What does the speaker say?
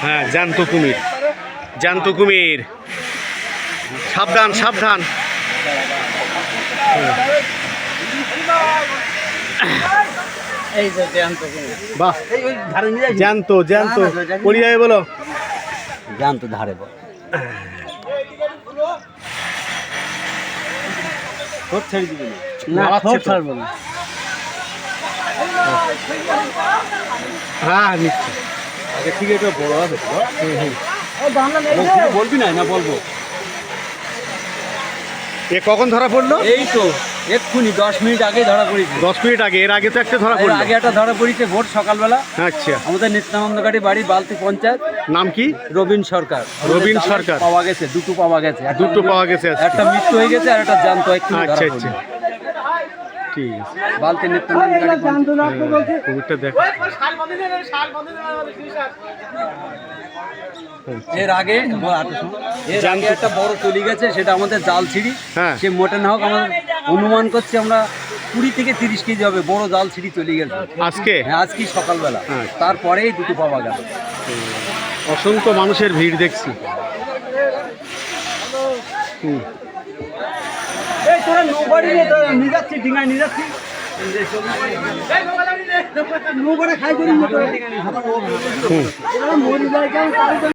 হ্যাঁ, জ্যান্ত কুমির, জ্যান্ত কুমির, সাবধান সাবধান। বাহ, জ্যান্ত জ্যান্ত পড়ে যাবে বলো, জ্যান্ত ধারে ছেড়ে দিবি না, ছাড়বো না। হ্যাঁ নিশ্চয়, আগে থেকে এটা বড় হবে। বলবি না? না বলবো। এ কখন ধরা পড়লো? এই তো এক্ষুনি 10 মিনিট আগে ধরা পড়েছে। 10 মিনিট আগে? এর আগে তো একটা ধরা এর পড়লো। আগে একটা ধরা পড়েছে ভোর সকালবেলা। আচ্ছা, আমাদের নিত্যানন্দকারী বাড়ি বালতি পঞ্চায়েত। নাম কি? রবীন সরকার। রবীন সরকার। পাওয়া গেছে, দুটো পাওয়া গেছে। দুটো পাওয়া গেছে আজকে। একটা মৃত্যু হয়ে গেছে আর একটা জ্যান্ত এক্ষুনি ধরা আচ্ছা পড়লো। আচ্ছা, ঠিক আছে। বালতি নিত্যানন্দকারী কুমিরটা দেখো। এর আগে একটা বড় চলে গেছে, সেটা আমাদের জাল ছিঁড়ি। হ্যাঁ। সে মোটে না হোক, আমাদের অনুমান করছে আমরা 20 থেকে 30 কেজি হবে। বড় জাল ছিঁড়ি চলে গেছে আজকে? হ্যাঁ, আজকে সকালবেলা। হ্যাঁ। তারপরেই দুটো পাওয়া গেল। অসংখ্য মানুষের ভিড় দেখছি। এই তোরা নৌবাড়ি নিয়ে যাচ্ছি, ডিঙায় নিয়ে যাচ্ছি। নৌবাড়ি খাই করি